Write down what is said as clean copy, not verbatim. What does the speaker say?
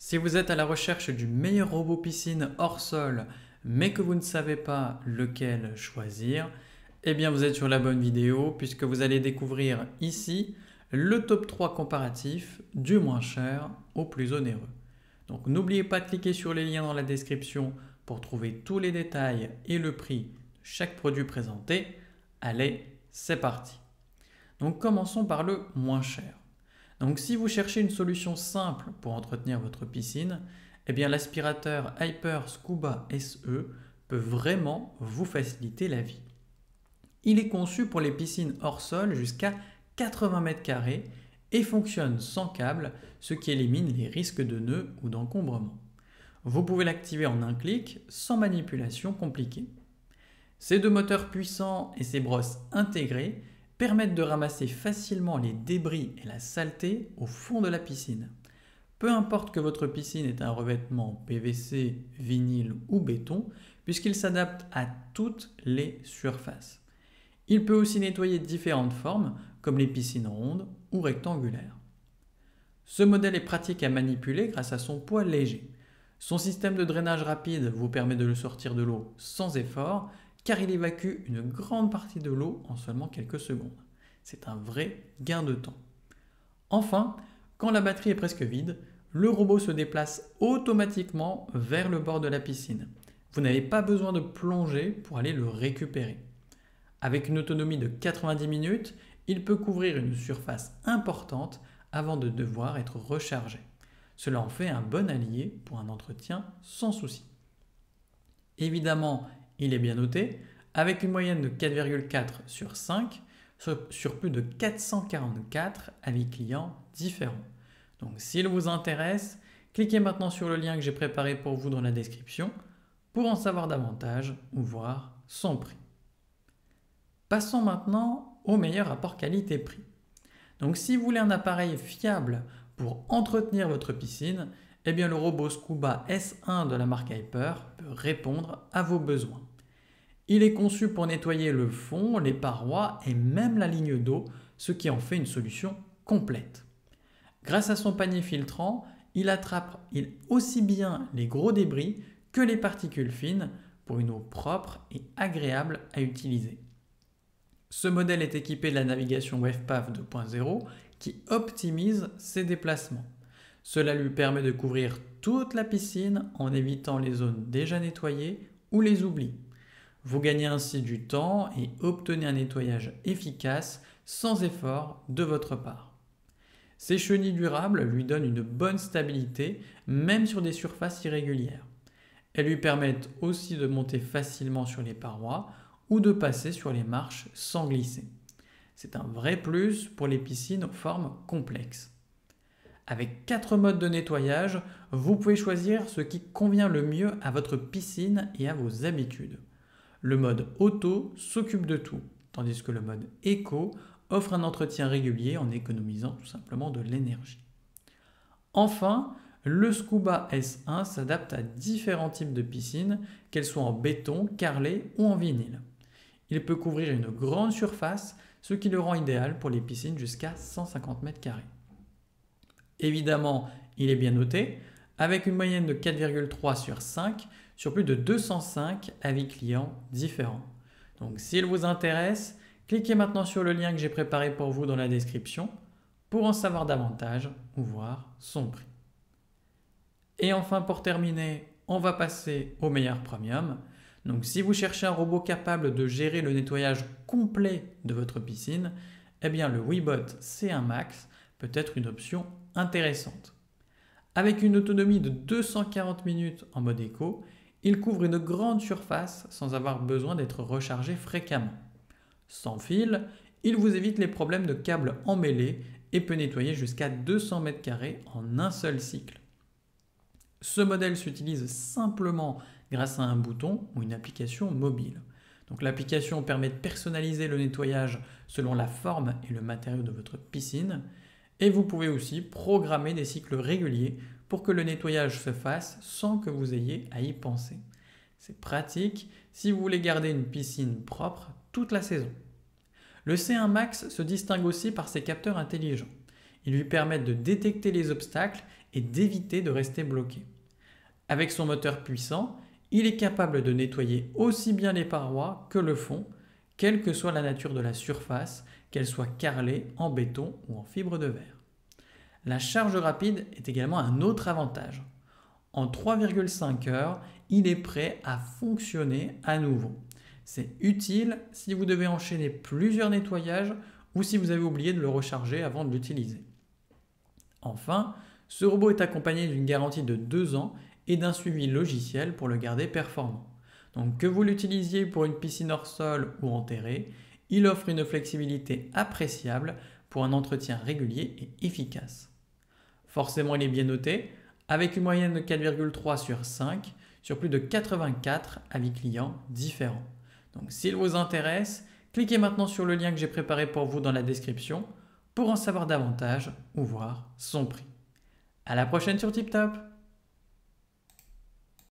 Si vous êtes à la recherche du meilleur robot piscine hors sol, mais que vous ne savez pas lequel choisir, eh bien vous êtes sur la bonne vidéo puisque vous allez découvrir ici le top 3 comparatif du moins cher au plus onéreux. Donc n'oubliez pas de cliquer sur les liens dans la description pour trouver tous les détails et le prix de chaque produit présenté. Allez, c'est parti. Donc commençons par le moins cher. Donc si vous cherchez une solution simple pour entretenir votre piscine, eh bien l'aspirateur Hyper Scuba SE peut vraiment vous faciliter la vie. Il est conçu pour les piscines hors sol jusqu'à 80 mètres carrés et fonctionne sans câble, ce qui élimine les risques de nœuds ou d'encombrement. Vous pouvez l'activer en un clic sans manipulation compliquée. Ses deux moteurs puissants et ses brosses intégrées permettent de ramasser facilement les débris et la saleté au fond de la piscine. Peu importe que votre piscine ait un revêtement PVC, vinyle ou béton, puisqu'il s'adapte à toutes les surfaces. Il peut aussi nettoyer différentes formes, comme les piscines rondes ou rectangulaires. Ce modèle est pratique à manipuler grâce à son poids léger. Son système de drainage rapide vous permet de le sortir de l'eau sans effort, car il évacue une grande partie de l'eau en seulement quelques secondes. C'est un vrai gain de temps. Enfin, quand la batterie est presque vide, le robot se déplace automatiquement vers le bord de la piscine. Vous n'avez pas besoin de plonger pour aller le récupérer. Avec une autonomie de 90 minutes, il peut couvrir une surface importante avant de devoir être rechargé. Cela en fait un bon allié pour un entretien sans souci. Évidemment, il est bien noté, avec une moyenne de 4,4 sur 5 sur plus de 444 avis clients différents. Donc s'il vous intéresse, cliquez maintenant sur le lien que j'ai préparé pour vous dans la description pour en savoir davantage ou voir son prix. Passons maintenant au meilleur rapport qualité-prix. Donc si vous voulez un appareil fiable pour entretenir votre piscine, eh bien le robot Scuba S1 de la marque Hyper peut répondre à vos besoins. Il est conçu pour nettoyer le fond, les parois et même la ligne d'eau, ce qui en fait une solution complète. Grâce à son panier filtrant, il attrape aussi bien les gros débris que les particules fines pour une eau propre et agréable à utiliser. Ce modèle est équipé de la navigation WebPath 2.0 qui optimise ses déplacements. Cela lui permet de couvrir toute la piscine en évitant les zones déjà nettoyées ou les oublis. Vous gagnez ainsi du temps et obtenez un nettoyage efficace sans effort de votre part. Ces chenilles durables lui donnent une bonne stabilité même sur des surfaces irrégulières. Elles lui permettent aussi de monter facilement sur les parois ou de passer sur les marches sans glisser. C'est un vrai plus pour les piscines aux formes complexes. Avec 4 modes de nettoyage, vous pouvez choisir ce qui convient le mieux à votre piscine et à vos habitudes. Le mode auto s'occupe de tout, tandis que le mode éco offre un entretien régulier en économisant tout simplement de l'énergie. Enfin, le Scuba S1 s'adapte à différents types de piscines, qu'elles soient en béton, carrelé ou en vinyle. Il peut couvrir une grande surface, ce qui le rend idéal pour les piscines jusqu'à 150 mètres carrés. Évidemment, il est bien noté, avec une moyenne de 4,3 sur 5 sur plus de 205 avis clients différents. Donc s'il vous intéresse, cliquez maintenant sur le lien que j'ai préparé pour vous dans la description pour en savoir davantage ou voir son prix. Et enfin pour terminer, on va passer au meilleur premium. Donc si vous cherchez un robot capable de gérer le nettoyage complet de votre piscine, eh bien le Webot C1 Max peut être une option intéressante. Avec une autonomie de 240 minutes en mode éco, il couvre une grande surface sans avoir besoin d'être rechargé fréquemment. Sans fil, il vous évite les problèmes de câbles emmêlés et peut nettoyer jusqu'à 200 mètres carrés en un seul cycle. Ce modèle s'utilise simplement grâce à un bouton ou une application mobile. Donc l'application permet de personnaliser le nettoyage selon la forme et le matériau de votre piscine. Et vous pouvez aussi programmer des cycles réguliers pour que le nettoyage se fasse sans que vous ayez à y penser. C'est pratique si vous voulez garder une piscine propre toute la saison. Le C1 Max se distingue aussi par ses capteurs intelligents. Ils lui permettent de détecter les obstacles et d'éviter de rester bloqué. Avec son moteur puissant, il est capable de nettoyer aussi bien les parois que le fond, quelle que soit la nature de la surface, qu'elle soit carrelée en béton ou en fibre de verre. La charge rapide est également un autre avantage. En 3,5 heures, il est prêt à fonctionner à nouveau. C'est utile si vous devez enchaîner plusieurs nettoyages ou si vous avez oublié de le recharger avant de l'utiliser. Enfin, ce robot est accompagné d'une garantie de 2 ans et d'un suivi logiciel pour le garder performant. Donc que vous l'utilisiez pour une piscine hors sol ou enterrée, il offre une flexibilité appréciable pour un entretien régulier et efficace. Forcément, il est bien noté, avec une moyenne de 4,3 sur 5 sur plus de 84 avis clients différents. Donc s'il vous intéresse, cliquez maintenant sur le lien que j'ai préparé pour vous dans la description pour en savoir davantage ou voir son prix. À la prochaine sur TipTop!